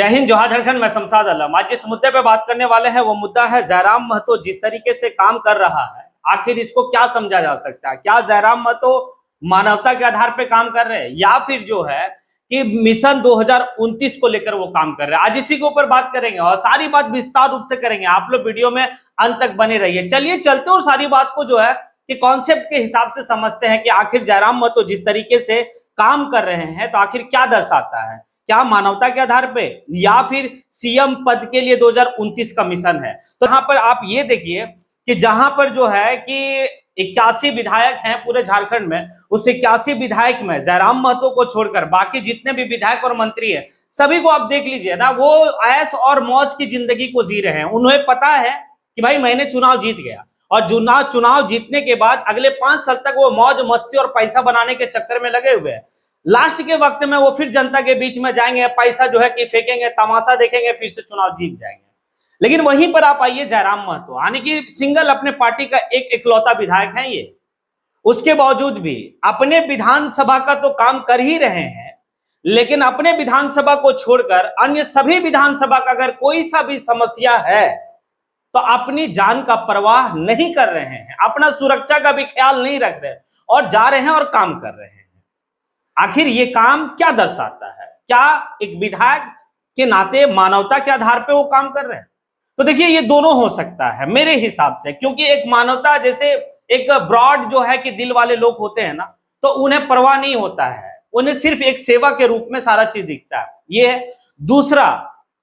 जय हिंद, जोहार झारखंड। मैं शमशाद आलम। आज जिस मुद्दे पे बात करने वाले हैं वो मुद्दा है जयराम महतो जिस तरीके से काम कर रहा है, आखिर इसको क्या समझा जा सकता है? क्या जयराम महतो मानवता के आधार पे काम कर रहे हैं या फिर जो है कि मिशन 2029 को लेकर वो काम कर रहे हैं? आज इसी के ऊपर बात करेंगे और सारी बात विस्तार रूप से करेंगे। आप लोग वीडियो में अंत तक बने रहिए। चलिए चलते और सारी बात को जो है कि कॉन्सेप्ट के हिसाब से समझते हैं कि आखिर जयराम महतो जिस तरीके से काम कर रहे हैं तो आखिर क्या दर्शाता है। क्या मानवता के आधार पे या फिर सीएम पद के लिए 2029 का मिशन है? तो यहां पर आप ये देखिए कि जहां पर जो है कि 81 विधायक हैं पूरे झारखंड में, उस 81 विधायक में जयराम महतो को छोड़कर बाकी जितने भी विधायक और मंत्री हैं सभी को आप देख लीजिए ना, वो ऐश और मौज की जिंदगी को जी रहे हैं। उन्हें पता है कि भाई मैंने चुनाव जीत गया और चुनाव जीतने के बाद अगले 5 साल तक वो मौज मस्ती और पैसा बनाने के चक्कर में लगे हुए हैं। लास्ट के वक्त में वो फिर जनता के बीच में जाएंगे, पैसा जो है कि फेंकेंगे, तमाशा देखेंगे, फिर से चुनाव जीत जाएंगे। लेकिन वहीं पर आप आइए, जयराम महतो यानी कि सिंगल अपने पार्टी का एक इकलौता विधायक है ये, उसके बावजूद भी अपने विधानसभा का तो काम कर ही रहे हैं, लेकिन अपने विधानसभा को छोड़कर अन्य सभी विधानसभा का अगर कोई सा भी समस्या है तो अपनी जान का परवाह नहीं कर रहे हैं, अपना सुरक्षा का भी ख्याल नहीं रख रहे और जा रहे हैं और काम कर रहे हैं। आखिर ये काम क्या दर्शाता है? क्या एक विधायक के नाते मानवता के आधार पे वो काम कर रहे हैं? तो देखिए ये दोनों हो सकता है मेरे हिसाब से, क्योंकि एक मानवता जैसे एक ब्रॉड जो है कि दिल वाले लोग होते हैं ना, तो उन्हें परवाह नहीं होता है, उन्हें सिर्फ एक सेवा के रूप में सारा चीज दिखता है। ये है। दूसरा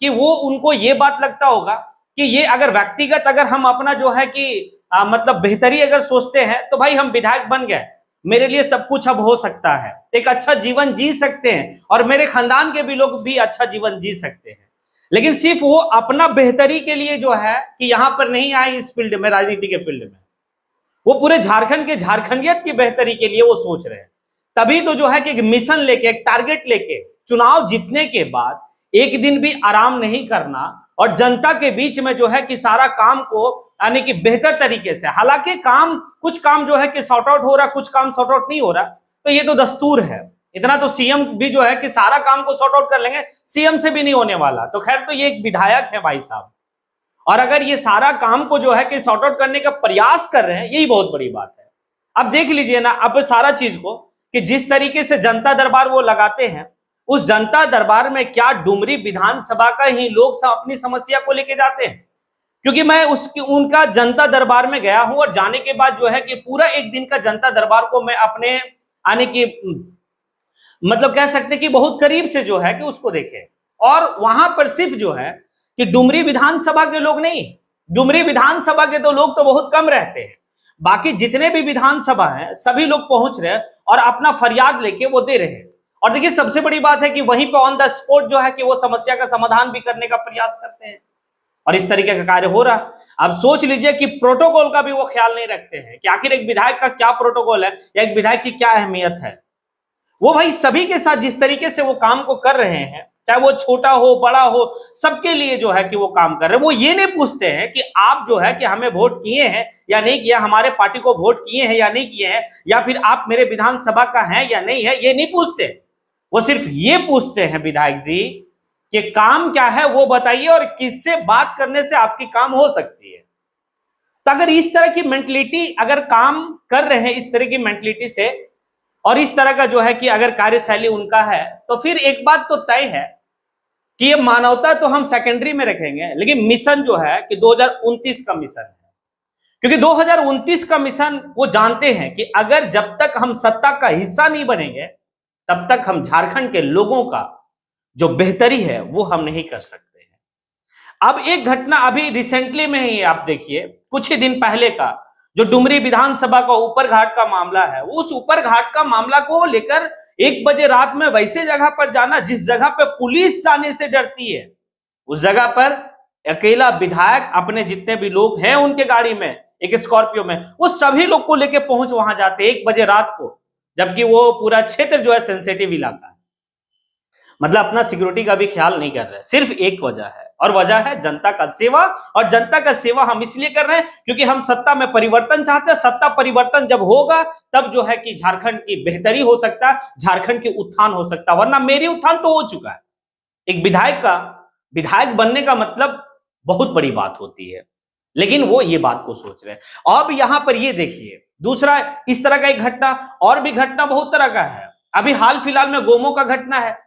कि वो उनको ये बात लगता होगा कि ये अगर व्यक्तिगत अगर हम अपना जो है कि मतलब बेहतरी अगर सोचते हैं तो भाई हम विधायक बन गए, मेरे लिए सब कुछ अब हो सकता है, एक अच्छा जीवन जी सकते हैं और मेरे खानदान के भी लोग भी अच्छा जीवन जी सकते हैं। लेकिन सिर्फ वो अपना बेहतरी के लिए जो है कि यहां पर नहीं आए इस फील्ड में, राजनीति के फील्ड में, वो पूरे झारखंड के झारखंडियत की बेहतरी के लिए वो सोच रहे हैं। तभी तो जो है कि एक मिशन लेके, एक टारगेट लेके चुनाव जीतने के बाद एक दिन भी आराम नहीं करना और जनता के बीच में जो है कि सारा काम को यानी कि बेहतर तरीके से, हालांकि कुछ काम जो है कि सॉर्ट आउट हो रहा, कुछ काम सॉर्ट आउट नहीं हो रहा, तो ये तो दस्तूर है। इतना तो सीएम भी जो है कि सारा काम को सॉर्ट आउट कर लेंगे, सीएम से भी नहीं होने वाला। तो खैर, तो ये एक विधायक है भाई साहब, और अगर ये सारा काम को जो है कि सॉर्ट आउट करने का प्रयास कर रहे हैं, यही बहुत बड़ी बात है। अब देख लीजिए ना, अब सारा चीज को कि जिस तरीके से जनता दरबार वो लगाते हैं, उस जनता दरबार में क्या डुमरी विधानसभा का ही लोग अपनी समस्या को लेके जाते हैं? क्योंकि मैं उनका जनता दरबार में गया हूं और जाने के बाद जो है कि पूरा एक दिन का जनता दरबार को मैं अपने आने की मतलब कह सकते कि बहुत करीब से जो है कि उसको देखे। और वहां पर सिर्फ जो है कि डुमरी विधानसभा के लोग नहीं, डुमरी विधानसभा के तो लोग तो बहुत कम रहते हैं, बाकी जितने भी विधानसभा हैं सभी लोग पहुंच रहे हैं और अपना फरियाद लेके वो दे रहे हैं। और देखिए सबसे बड़ी बात है कि वहीं पर ऑन द स्पॉट जो है कि वो समस्या का समाधान भी करने का प्रयास करते हैं और इस तरीके का कार्य हो रहा। अब सोच लीजिए कि प्रोटोकॉल का भी वो ख्याल नहीं रखते हैं कि आखिर एक विधायक का क्या प्रोटोकॉल है या एक विधायक की क्या अहमियत है। वो भाई सभी के साथ जिस तरीके से वो काम को कर रहे हैं, चाहे वो छोटा हो बड़ा हो, सबके लिए जो है कि वो काम कर रहे हैं। वो ये नहीं पूछते हैं कि आप जो है कि हमें वोट किए हैं या नहीं किया, हमारे पार्टी को वोट किए हैं या नहीं किए हैं, या फिर आप मेरे विधानसभा का है या नहीं है, ये नहीं पूछते। वो सिर्फ ये पूछते हैं विधायक जी कि काम क्या है वो बताइए और किससे बात करने से आपकी काम हो सकती है। तो अगर इस तरह की मेंटलिटी अगर काम कर रहे हैं, इस तरह की मेंटलिटी से और इस तरह का जो है कि अगर कार्यशैली उनका है, तो फिर एक बात तो तय है कि ये मानवता तो हम सेकेंडरी में रखेंगे, लेकिन मिशन जो है कि 2029 का मिशन है। क्योंकि 2029 का मिशन वो जानते हैं कि अगर जब तक हम सत्ता का हिस्सा नहीं बनेंगे तब तक हम झारखंड के लोगों का जो बेहतरी है वो हम नहीं कर सकते हैं। अब एक घटना अभी रिसेंटली में ही आप देखिए, कुछ ही दिन पहले का जो डुमरी विधानसभा का ऊपर घाट का मामला है, उस ऊपर घाट का मामला को लेकर 1 बजे रात में वैसे जगह पर जाना जिस जगह पर पुलिस जाने से डरती है, उस जगह पर अकेला विधायक अपने जितने भी लोग हैं उनके गाड़ी में, एक स्कॉर्पियो में, वो सभी लोग को लेकर पहुंच वहां जाते 1 बजे रात को, जबकि वो पूरा क्षेत्र जो है सेंसिटिव इलाका है। मतलब अपना सिक्योरिटी का भी ख्याल नहीं कर रहे। सिर्फ एक वजह है और वजह है जनता का सेवा। और जनता का सेवा हम इसलिए कर रहे हैं क्योंकि हम सत्ता में परिवर्तन चाहते हैं। सत्ता परिवर्तन जब होगा तब जो है कि झारखंड की बेहतरी हो सकता है, झारखंड की उत्थान हो सकता है, वरना मेरी उत्थान तो हो चुका है। एक विधायक का विधायक बनने का मतलब बहुत बड़ी बात होती है, लेकिन वो ये बात को सोच रहे हैं। अब यहां पर ये देखिए दूसरा इस तरह का एक घटना, और भी घटना बहुत तरह का है। अभी हाल फिलहाल में गोमो का घटना है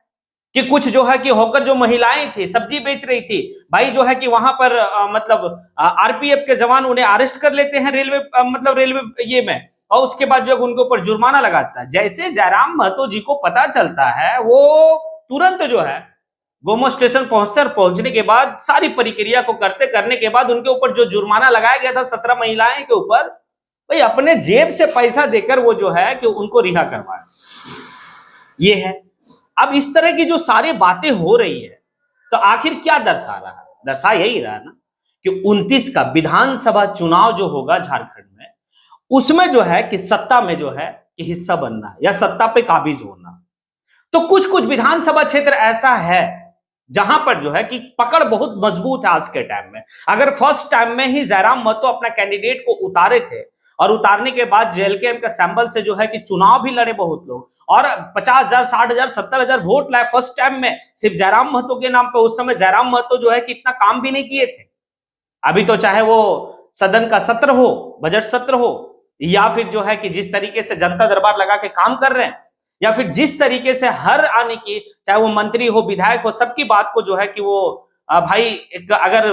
कि कुछ जो है कि होकर जो महिलाएं थी सब्जी बेच रही थी, भाई जो है कि वहां पर मतलब आरपीएफ के जवान उन्हें अरेस्ट कर लेते हैं रेलवे मतलब रेलवे ये में, और उसके बाद जो उनके ऊपर जुर्माना लगाता है। जैसे जयराम महतो जी को पता चलता है वो तुरंत जो है गोमो स्टेशन पहुंचते, और पहुंचने के बाद सारी प्रक्रिया को करने के बाद उनके ऊपर जो जुर्माना लगाया गया था 17 महिलाएं के ऊपर, भाई अपने जेब से पैसा देकर वो जो है कि उनको रिहा करवाया। ये है। अब इस तरह की जो सारी बातें हो रही है तो आखिर क्या दर्शा रहा है? दर्शा यही रहा ना कि 29 का विधानसभा चुनाव जो होगा झारखंड में, उसमें जो है कि सत्ता में जो है कि हिस्सा बनना या सत्ता पे काबिज होना। तो कुछ कुछ विधानसभा क्षेत्र ऐसा है जहां पर जो है कि पकड़ बहुत मजबूत है आज के टाइम में। अगर फर्स्ट टाइम में ही जयराम महतो अपना कैंडिडेट को उतारे थे, और उतारने के बाद जेएलके का सैंपल से जो है कि चुनाव भी लड़े बहुत लोग, और 50,000 60,000 70,000 वोट लाए फर्स्ट टाइम में सिर्फ जयराम महतो के नाम पे। उस समय जयराम महतो जो है कि इतना काम भी नहीं किए थे। अभी तो चाहे वो सदन का सत्र हो, बजट सत्र हो, या फिर जो है कि जिस तरीके से जनता दरबार लगा के काम कर रहे हैं, या फिर जिस तरीके से हर आने की, चाहे वो मंत्री हो विधायक हो, सबकी बात को जो है कि वो भाई अगर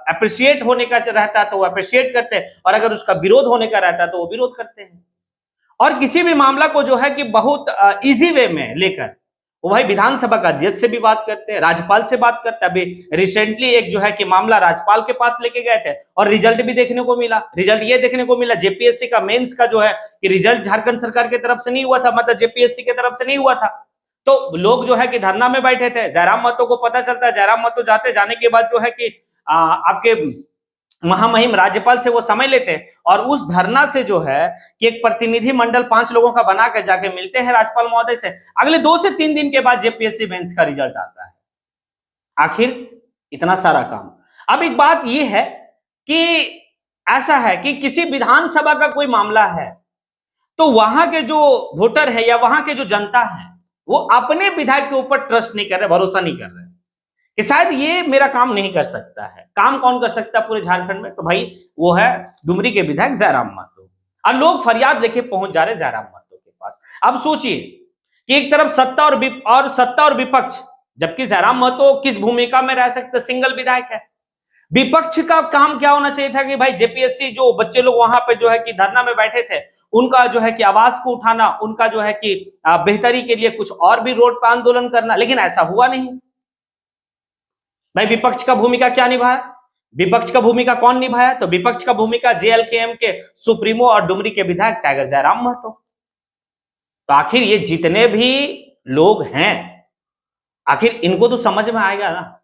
अप्रिशिएट होने का रहता है तो वो अप्रिशिएट करते हैं, और अगर उसका विरोध होने का रहता है तो वो विरोध करते हैं। और किसी भी मामला को जो है कि बहुत इजी वे में लेकर वो भाई विधानसभा का अध्यक्ष से भी बात करते हैं, राज्यपाल से बात करते हैं। अभी रिसेंटली एक जो है कि मामला राज्यपाल के पास लेके गए थे, और रिजल्ट भी देखने को मिला। रिजल्ट ये देखने को मिला जेपीएससी का मेंस का जो है कि रिजल्ट झारखंड सरकार की तरफ से नहीं हुआ था, मतलब जेपीएससी की तरफ से नहीं हुआ था। तो लोग जो है कि धरना में बैठे थे। जयराम महतो को पता चलता है, जयराम महतो जाने के बाद जो है कि आपके महामहिम राज्यपाल से वो समय लेते हैं, और उस धरना से जो है कि एक प्रतिनिधि मंडल 5 लोगों का बनाकर जाके मिलते हैं राज्यपाल महोदय से। अगले 2 से 3 दिन के बाद जेपीएससी मेंस का रिजल्ट आता है। आखिर इतना सारा काम। अब एक बात यह है कि ऐसा है कि किसी विधानसभा का कोई मामला है तो वहां के जो वोटर है या वहां के जो जनता है वो अपने विधायक के ऊपर ट्रस्ट नहीं कर रहे, भरोसा नहीं कर रहे कि शायद ये मेरा काम नहीं कर सकता है। काम कौन कर सकता है पूरे झारखंड में? तो भाई वो है डुमरी के विधायक जयराम महतो। और लोग फरियाद लेके पहुंच जा रहे जयराम महतो के पास। अब सोचिए कि एक तरफ सत्ता और विपक्ष, जबकि जयराम महतो किस भूमिका में रह सकते, सिंगल विधायक है। विपक्ष का काम क्या होना चाहिए था कि भाई जेपीएससी जो बच्चे लोग वहां पे जो है कि धरना में बैठे थे उनका जो है कि आवाज को उठाना, उनका जो है कि बेहतरी के लिए कुछ और भी रोड पर आंदोलन करना, लेकिन ऐसा हुआ नहीं। भाई विपक्ष का भूमिका क्या निभाया? विपक्ष का भूमिका कौन निभाया? तो विपक्ष का भूमिका जेएलकेएम के सुप्रीमो और डुमरी के विधायक टाइगर जयराम महतो। तो आखिर ये जितने भी लोग हैं, आखिर इनको तो समझ में आएगा ना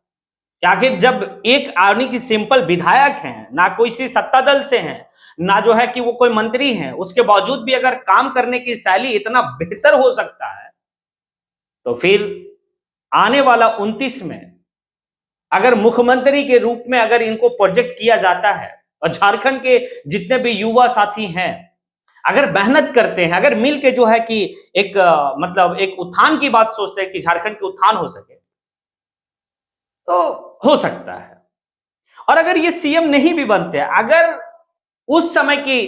कि आखिर जब एक आर्मी की सिंपल विधायक हैं, ना कोई सी सत्ता दल से हैं, ना जो है कि वो कोई मंत्री हैं, उसके बावजूद भी अगर काम करने की शैली इतना बेहतर हो सकता है, तो फिर आने वाला 29 में अगर मुख्यमंत्री के रूप में अगर इनको प्रोजेक्ट किया जाता है, और झारखंड के जितने भी युवा साथी हैं अगर मेहनत करते हैं, अगर मिल के जो है कि एक मतलब एक उत्थान की बात सोचते हैं कि झारखंड के उत्थान हो सके, तो हो सकता है। और अगर ये सीएम नहीं भी बनते, अगर उस समय की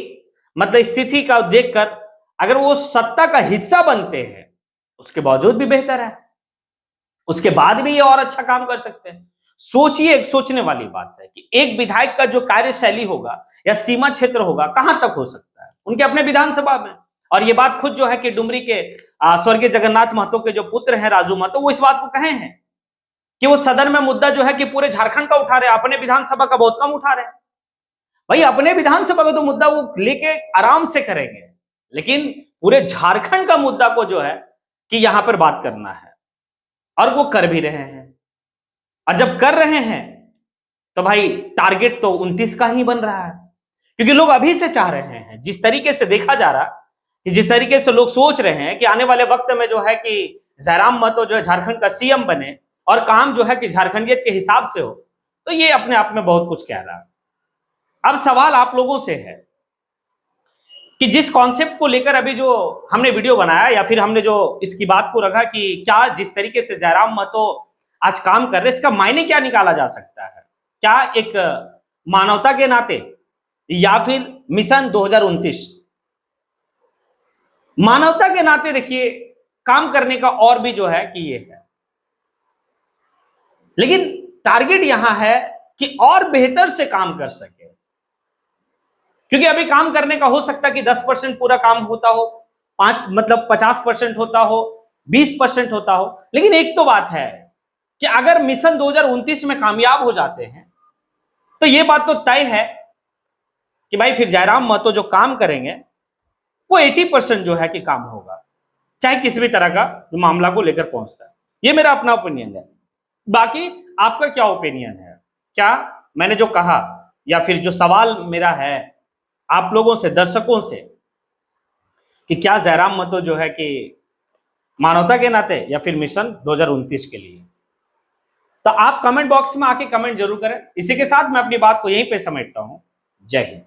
मतलब स्थिति का देखकर अगर वो सत्ता का हिस्सा बनते हैं, उसके बावजूद भी बेहतर है, उसके बाद भी ये और अच्छा काम कर सकते हैं। सोचिए, एक सोचने वाली बात है कि एक विधायक का जो कार्यशैली होगा या सीमा क्षेत्र होगा कहां तक हो सकता है उनके अपने विधानसभा में। और ये बात खुद जो है कि डुमरी के स्वर्गीय जगन्नाथ महतो के जो पुत्र हैं राजू महतो, वो इस बात को कहे हैं कि वो सदन में मुद्दा जो है कि पूरे झारखंड का उठा रहे, अपने विधानसभा का बहुत कम उठा रहे। भाई अपने विधानसभा का तो मुद्दा वो लेके आराम से करेंगे, लेकिन पूरे झारखंड का मुद्दा को जो है कि यहां पर बात करना है, और वो कर भी रहे हैं। और जब कर रहे हैं तो भाई टारगेट तो 29 का ही बन रहा है, क्योंकि लोग अभी से चाह रहे हैं, जिस तरीके से देखा जा रहा कि जिस तरीके से लोग सोच रहे हैं कि आने वाले वक्त में जो है कि जयराम महतो जो है झारखंड का सीएम बने और काम जो है कि झारखंडियत के हिसाब से हो, तो ये अपने आप में बहुत कुछ कह रहा है। अब सवाल आप लोगों से है कि जिस कॉन्सेप्ट को लेकर अभी जो हमने वीडियो बनाया या फिर हमने जो इसकी बात को रखा कि क्या जिस तरीके से जयराम महतो आज काम कर रहे, इसका मायने क्या निकाला जा सकता है? क्या एक मानवता के नाते या फिर मिशन 2029? मानवता के नाते देखिए काम करने का और भी जो है कि ये है, लेकिन टारगेट यहां है कि और बेहतर से काम कर सके, क्योंकि अभी काम करने का हो सकता है कि 10% पूरा काम होता हो, 50% होता हो, 20% होता हो, लेकिन एक तो बात है कि अगर मिशन 2029 में कामयाब हो जाते हैं तो यह बात तो तय है कि भाई फिर जयराम महतो जो काम करेंगे वो 80% जो है कि काम होगा, चाहे किसी भी तरह का मामला को लेकर पहुंचता है। ये मेरा अपना ओपिनियन है। बाकी आपका क्या ओपिनियन है? क्या मैंने जो कहा या फिर जो सवाल मेरा है आप लोगों से, दर्शकों से, कि क्या जयराम महतो जो है कि मानवता के नाते या फिर मिशन 2029 के लिए, तो आप कमेंट बॉक्स में आके कमेंट जरूर करें। इसी के साथ मैं अपनी बात को यहीं पे समेटता हूं। जय हिंद।